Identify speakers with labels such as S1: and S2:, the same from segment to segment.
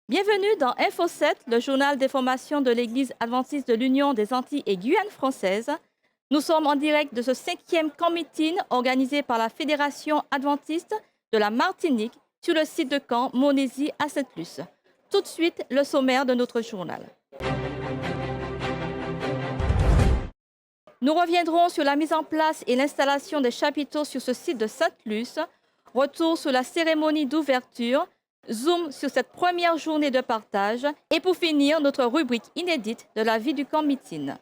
S1: Bienvenue dans Info 7, le journal d'information de l'Église adventiste de l'Union des Antilles et Guyane française. Nous sommes en direct de ce 5e camp meeting organisé par la Fédération adventiste de la Martinique sur le site de camp Montésie à Sainte-Luce. Tout de suite, le sommaire de notre journal. Nous reviendrons sur la mise en place et l'installation des chapiteaux sur ce site de Sainte-Luce, retour sur la cérémonie d'ouverture, zoom sur cette première journée de partage et pour finir, notre rubrique inédite de la vie du camp meeting.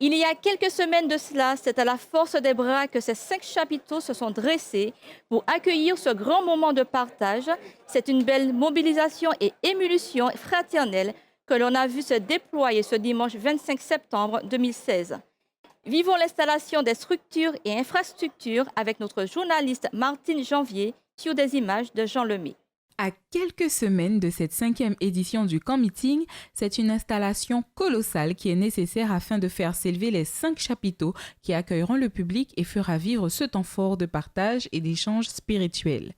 S1: Il y a quelques semaines de cela, c'est à la force des bras que ces 5 chapiteaux se sont dressés pour accueillir ce grand moment de partage. C'est une belle mobilisation et émulsion fraternelle que l'on a vu se déployer ce dimanche 25 septembre 2016. Vivons l'installation des structures et infrastructures avec notre journaliste Martine Janvier sur des images de Jean Lemay.
S2: À quelques semaines de cette 5e édition du camp meeting, c'est une installation colossale qui est nécessaire afin de faire s'élever les 5 chapiteaux qui accueilleront le public et fera vivre ce temps fort de partage et d'échange spirituel.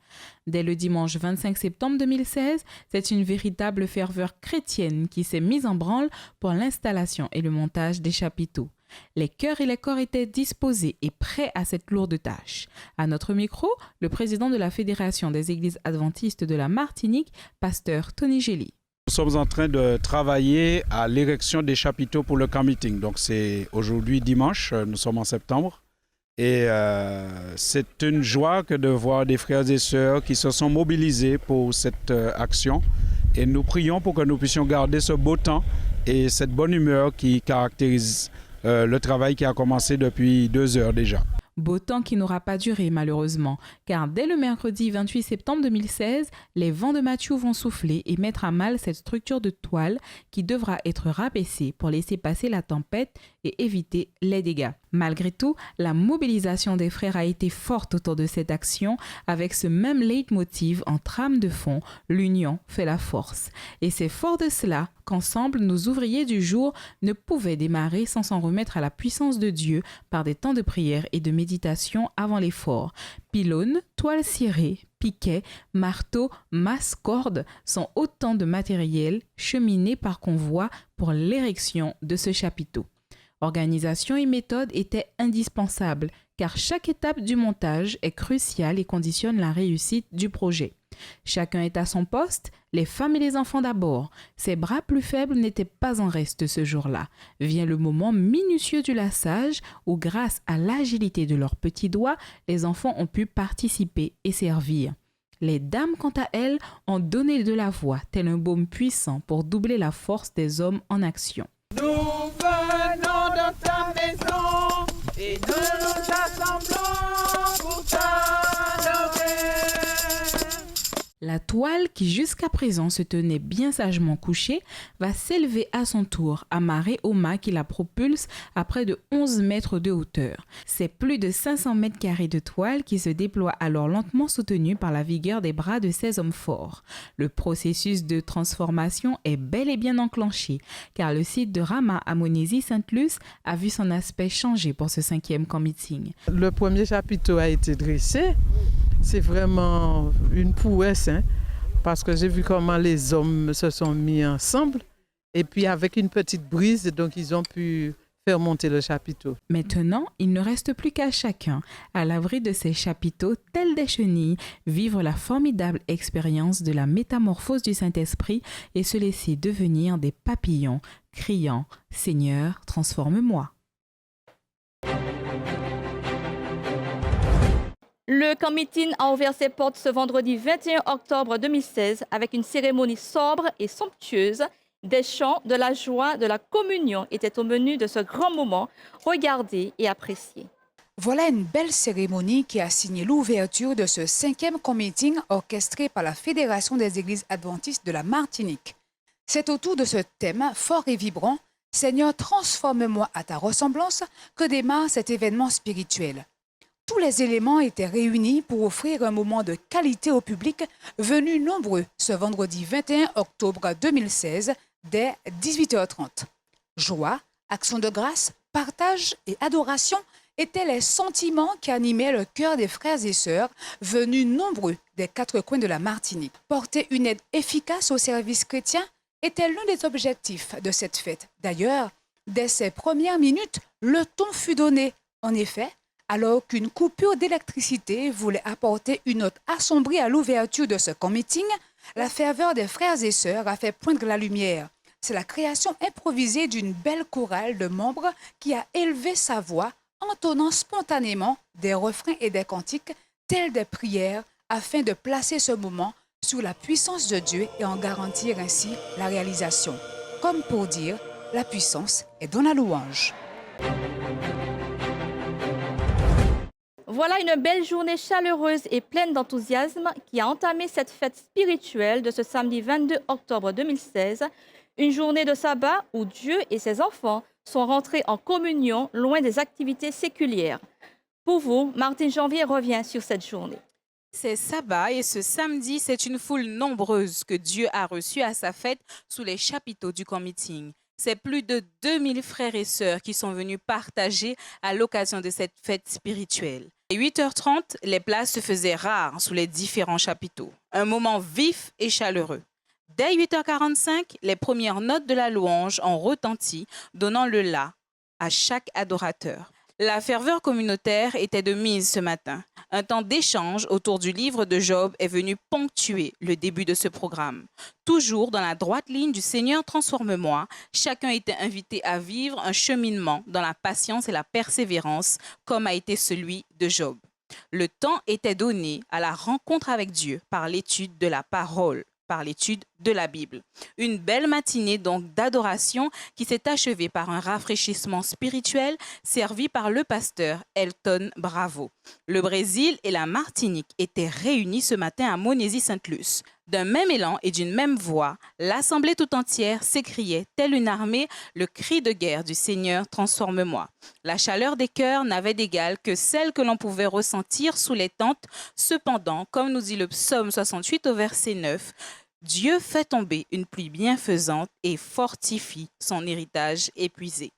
S2: Dès le dimanche 25 septembre 2016, c'est une véritable ferveur chrétienne qui s'est mise en branle pour l'installation et le montage des chapiteaux. Les cœurs et les corps étaient disposés et prêts à cette lourde tâche. À notre micro, le président de la Fédération des Églises adventistes de la Martinique, pasteur Tony Gély.
S3: Nous sommes en train de travailler à l'érection des chapiteaux pour le camp meeting. Donc c'est aujourd'hui dimanche, nous sommes en septembre. Et c'est une joie que de voir des frères et sœurs qui se sont mobilisés pour cette action. Et nous prions pour que nous puissions garder ce beau temps et cette bonne humeur qui caractérise le travail qui a commencé depuis 2 heures déjà.
S2: Beau temps qui n'aura pas duré malheureusement, car dès le mercredi 28 septembre 2016, les vents de Mathieu vont souffler et mettre à mal cette structure de toile qui devra être rabaissée pour laisser passer la tempête et éviter les dégâts. Malgré tout, la mobilisation des frères a été forte autour de cette action avec ce même leitmotiv en trame de fond, l'union fait la force. Et c'est fort de cela qu'ensemble, nos ouvriers du jour ne pouvaient démarrer sans s'en remettre à la puissance de Dieu par des temps de prière et de méditation avant l'effort. Pylônes, toiles cirées, piquets, marteaux, masses, cordes sont autant de matériel cheminé par convoi pour l'érection de ce chapiteau. Organisation et méthode étaient indispensables car chaque étape du montage est cruciale et conditionne la réussite du projet. Chacun est à son poste, les femmes et les enfants d'abord. Ces bras plus faibles n'étaient pas en reste ce jour-là. Vient le moment minutieux du lassage où grâce à l'agilité de leurs petits doigts, les enfants ont pu participer et servir. Les dames, quant à elles, ont donné de la voix, tel un baume puissant pour doubler la force des hommes en action.
S4: Nous venons de ta maison et nous nous assemblons pour t'adorer.
S2: La toile, qui jusqu'à présent se tenait bien sagement couchée, va s'élever à son tour, amarrée au mât qui la propulse à près de 11 mètres de hauteur. C'est plus de 500 mètres carrés de toile qui se déploie alors lentement soutenue par la vigueur des bras de ces hommes forts. Le processus de transformation est bel et bien enclenché, car le site de Rama à Montésie-Sainte-Luce a vu son aspect changer pour ce 5e camp meeting.
S5: Le premier chapiteau a été dressé. C'est vraiment une prouesse, parce que j'ai vu comment les hommes se sont mis ensemble et puis avec une petite brise, donc ils ont pu faire monter le chapiteau.
S2: Maintenant, il ne reste plus qu'à chacun, à l'abri de ces chapiteaux tels des chenilles, vivre la formidable expérience de la métamorphose du Saint-Esprit et se laisser devenir des papillons, criant « Seigneur, transforme-moi ».
S1: Le camp meeting a ouvert ses portes ce vendredi 21 octobre 2016 avec une cérémonie sobre et somptueuse. Des chants, de la joie, de la communion étaient au menu de ce grand moment. Regardez et appréciez.
S6: Voilà une belle cérémonie qui a signé l'ouverture de ce 5e camp meeting orchestré par la Fédération des Églises adventistes de la Martinique. C'est autour de ce thème fort et vibrant, « Seigneur, transforme-moi à ta ressemblance » que démarre cet événement spirituel. Tous les éléments étaient réunis pour offrir un moment de qualité au public venu nombreux ce vendredi 21 octobre 2016 dès 18h30. Joie, action de grâce, partage et adoration étaient les sentiments qui animaient le cœur des frères et sœurs venus nombreux des quatre coins de la Martinique. Porter une aide efficace au service chrétien était l'un des objectifs de cette fête. D'ailleurs, dès ses premières minutes, le ton fut donné. En effet, alors qu'une coupure d'électricité voulait apporter une note assombrie à l'ouverture de ce camp meeting, la ferveur des frères et sœurs a fait poindre la lumière. C'est la création improvisée d'une belle chorale de membres qui a élevé sa voix, entonnant spontanément des refrains et des cantiques tels des prières afin de placer ce moment sous la puissance de Dieu et en garantir ainsi la réalisation. Comme pour dire, la puissance est dans la louange.
S1: Voilà une belle journée chaleureuse et pleine d'enthousiasme qui a entamé cette fête spirituelle de ce samedi 22 octobre 2016, une journée de sabbat où Dieu et ses enfants sont rentrés en communion loin des activités séculières. Pour vous, Martine Janvier revient sur cette journée.
S2: C'est sabbat et ce samedi, c'est une foule nombreuse que Dieu a reçue à sa fête sous les chapiteaux du camp meeting. C'est plus de 2000 frères et sœurs qui sont venus partager à l'occasion de cette fête spirituelle. À 8h30, les places se faisaient rares sous les différents chapiteaux. Un moment vif et chaleureux. Dès 8h45, les premières notes de la louange ont retenti, donnant le la à chaque adorateur. La ferveur communautaire était de mise ce matin. Un temps d'échange autour du livre de Job est venu ponctuer le début de ce programme. Toujours dans la droite ligne du Seigneur transforme-moi, chacun était invité à vivre un cheminement dans la patience et la persévérance, comme a été celui de Job. Le temps était donné à la rencontre avec Dieu par l'étude de la parole, par l'étude de la Bible. Une belle matinée donc d'adoration qui s'est achevée par un rafraîchissement spirituel servi par le pasteur Elton Bravo. Le Brésil et la Martinique étaient réunis ce matin à Monésy-Sainte-Luce. D'un même élan et d'une même voix, l'assemblée tout entière s'écriait, telle une armée, le cri de guerre du Seigneur transforme-moi. La chaleur des cœurs n'avait d'égal que celle que l'on pouvait ressentir sous les tentes. Cependant, comme nous dit le psaume 68 au verset 9, Dieu fait tomber une pluie bienfaisante et fortifie son héritage épuisé.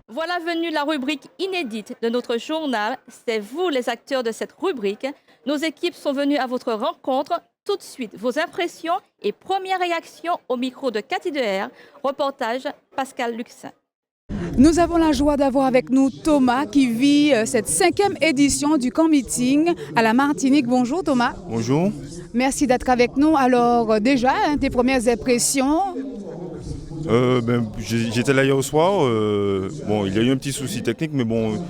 S1: Voilà venue la rubrique inédite de notre journal. C'est vous les acteurs de cette rubrique. Nos équipes sont venues à votre rencontre. Tout de suite, vos impressions et premières réactions au micro de Cathy Deher. Reportage Pascal Luxin.
S6: Nous avons la joie d'avoir avec nous Thomas qui vit cette 5e édition du camp meeting à la Martinique. Bonjour Thomas.
S7: Bonjour.
S6: Merci d'être avec nous. Alors déjà, tes premières impressions?
S7: J'étais là hier au soir. Il y a eu un petit souci technique, mais bon,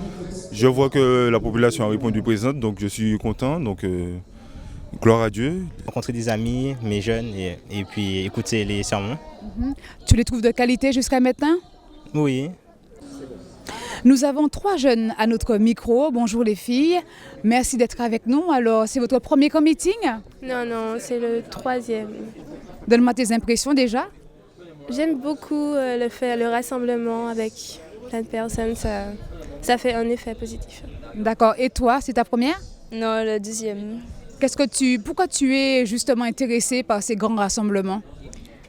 S7: je vois que la population a répondu présente, donc je suis content. Donc, gloire à Dieu.
S8: Rencontrer des amis, mes jeunes, et puis écouter les sermons.
S6: Tu les trouves de qualité jusqu'à maintenant?
S8: Oui.
S6: Nous avons 3 jeunes à notre micro. Bonjour les filles. Merci d'être avec nous. Alors, c'est votre premier camp meeting?
S9: Non, c'est le 3e.
S6: Donne-moi tes impressions déjà.
S9: J'aime beaucoup le rassemblement avec plein de personnes, ça fait un effet positif.
S6: D'accord. Et toi, c'est ta première?
S9: Non, le 2e.
S6: Pourquoi tu es justement intéressée par ces grands rassemblements?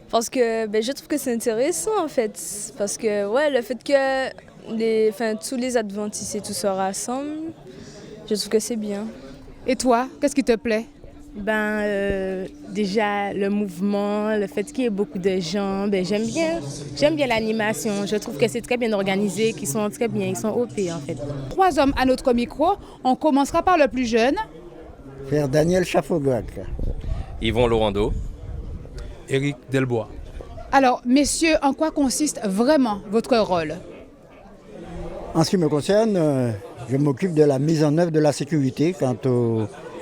S9: Parce que je trouve que c'est intéressant en fait. Parce que le fait que tous les adventistes et tout se rassemblent, je trouve que c'est bien.
S6: Et toi, qu'est-ce qui te plaît?
S10: Déjà le mouvement, le fait qu'il y ait beaucoup de gens, j'aime bien l'animation. Je trouve que c'est très bien organisé, qu'ils sont très bien, ils sont OP en fait.
S6: 3 hommes à notre micro, on commencera par le plus jeune.
S11: Frère Daniel Chafogac.
S12: Yvon Laurando.
S13: Éric Delbois.
S6: Alors messieurs, en quoi consiste vraiment votre rôle?
S11: En ce qui me concerne, je m'occupe de la mise en œuvre de la sécurité quant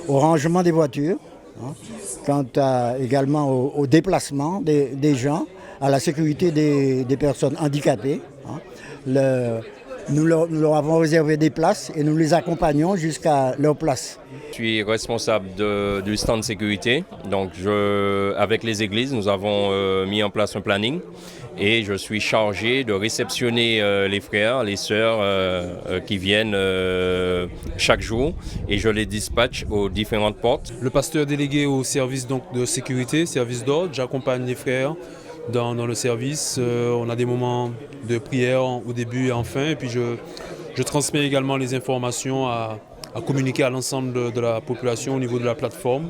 S11: au rangement des voitures, quant également au déplacement des gens, à la sécurité des personnes handicapées. Nous leur avons réservé des places et nous les accompagnons jusqu'à leur place.
S12: Je suis responsable du stand de sécurité. Donc avec les églises, nous avons mis en place un planning et je suis chargé de réceptionner les frères, les sœurs qui viennent chaque jour et je les dispatche aux différentes portes.
S13: Le pasteur délégué au service donc, de sécurité, service d'ordre, j'accompagne les frères dans le service. On a des moments de prière au début et en fin. Et puis je transmets également les informations à communiquer à l'ensemble de la population au niveau de la plateforme.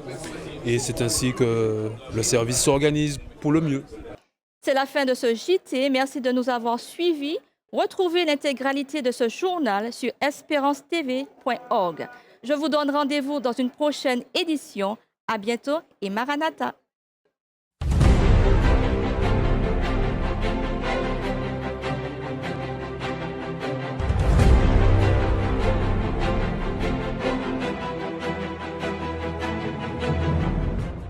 S13: Et c'est ainsi que le service s'organise pour le mieux.
S1: C'est la fin de ce JT. Merci de nous avoir suivis. Retrouvez l'intégralité de ce journal sur espérancetv.org. Je vous donne rendez-vous dans une prochaine édition. À bientôt et Maranatha.